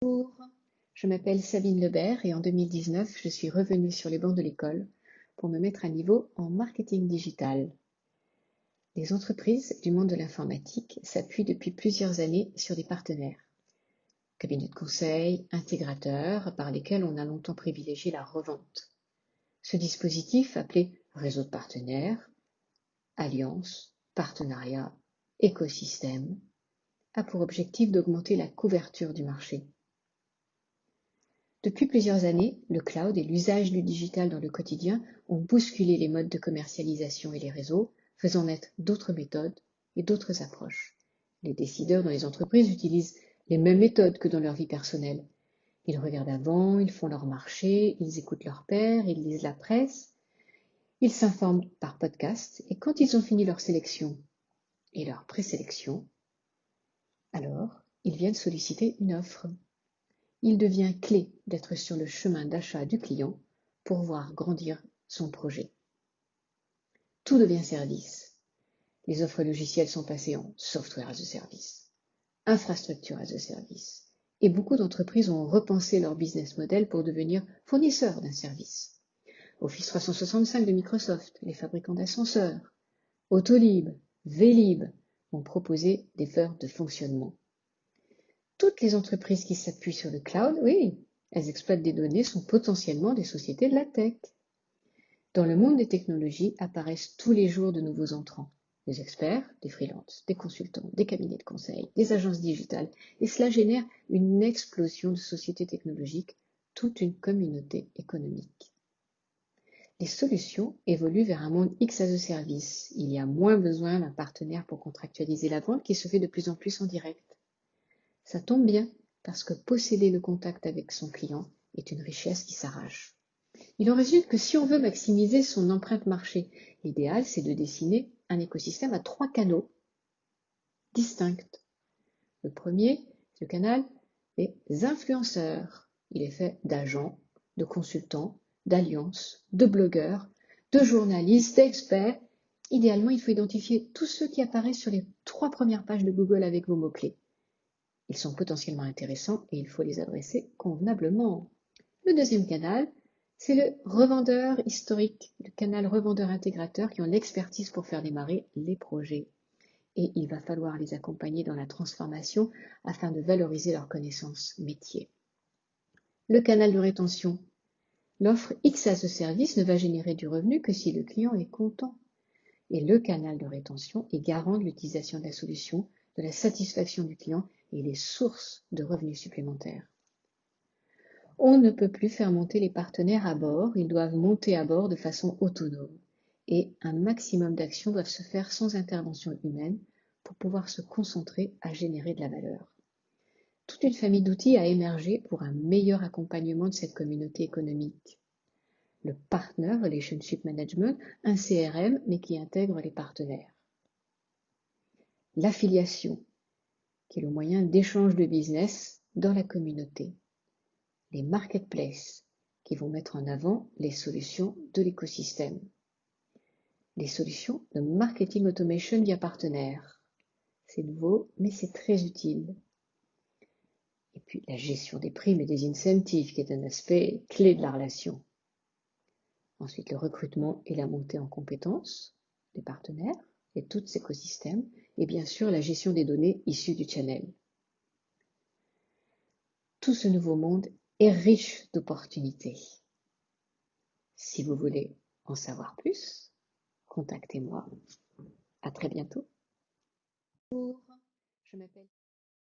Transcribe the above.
Bonjour, je m'appelle Sabine Lebert et en 2019, je suis revenue sur les bancs de l'école pour me mettre à niveau en marketing digital. Les entreprises du monde de l'informatique s'appuient depuis plusieurs années sur des partenaires, cabinets de conseil, intégrateurs, par lesquels on a longtemps privilégié la revente. Ce dispositif, appelé réseau de partenaires, alliance, partenariat, écosystème, a pour objectif d'augmenter la couverture du marché. Depuis plusieurs années, le cloud et l'usage du digital dans le quotidien ont bousculé les modes de commercialisation et les réseaux, faisant naître d'autres méthodes et d'autres approches. Les décideurs dans les entreprises utilisent les mêmes méthodes que dans leur vie personnelle. Ils regardent avant, ils font leur marché, ils écoutent leurs pairs, ils lisent la presse, ils s'informent par podcast et quand ils ont fini leur sélection et leur présélection, alors ils viennent solliciter une offre. Il devient clé d'être sur le chemin d'achat du client pour voir grandir son projet. Tout devient service. Les offres logicielles sont passées en software as a service, infrastructure as a service, et beaucoup d'entreprises ont repensé leur business model pour devenir fournisseurs d'un service. Office 365 de Microsoft, les fabricants d'ascenseurs, Autolib, Vélib ont proposé des heures de fonctionnement. Toutes les entreprises qui s'appuient sur le cloud, oui, elles exploitent des données, sont potentiellement des sociétés de la tech. Dans le monde des technologies apparaissent tous les jours de nouveaux entrants, des experts, des freelances, des consultants, des cabinets de conseil, des agences digitales, et cela génère une explosion de sociétés technologiques, toute une communauté économique. Les solutions évoluent vers un monde X as a service. Il y a moins besoin d'un partenaire pour contractualiser la vente qui se fait de plus en plus en direct. Ça tombe bien, parce que posséder le contact avec son client est une richesse qui s'arrache. Il en résulte que si on veut maximiser son empreinte marché, l'idéal c'est de dessiner un écosystème à 3 canaux distincts. Le premier, c'est le canal des influenceurs. Il est fait d'agents, de consultants, d'alliances, de blogueurs, de journalistes, d'experts. Idéalement, il faut identifier tous ceux qui apparaissent sur les 3 premières pages de Google avec vos mots-clés. Ils sont potentiellement intéressants et il faut les adresser convenablement. Le deuxième canal, c'est le revendeur historique, le canal revendeur intégrateur qui ont l'expertise pour faire démarrer les projets. Et il va falloir les accompagner dans la transformation afin de valoriser leurs connaissances métiers. Le canal de rétention. L'offre X à ce service ne va générer du revenu que si le client est content. Et le canal de rétention est garant de l'utilisation de la solution, de la satisfaction du client et les sources de revenus supplémentaires. On ne peut plus faire monter les partenaires à bord, ils doivent monter à bord de façon autonome. Et un maximum d'actions doivent se faire sans intervention humaine pour pouvoir se concentrer à générer de la valeur. Toute une famille d'outils a émergé pour un meilleur accompagnement de cette communauté économique. Le Partner Relationship Management, un CRM, mais qui intègre les partenaires. L'affiliation, qui est le moyen d'échange de business dans la communauté. Les marketplaces, qui vont mettre en avant les solutions de l'écosystème. Les solutions de marketing automation via partenaire. C'est nouveau, mais c'est très utile. Et puis la gestion des primes et des incentives, qui est un aspect clé de la relation. Ensuite, le recrutement et la montée en compétences des partenaires et tout cet écosystème. Et bien sûr, la gestion des données issues du channel. Tout ce nouveau monde est riche d'opportunités. Si vous voulez en savoir plus, contactez-moi. À très bientôt. Bonjour, je m'appelle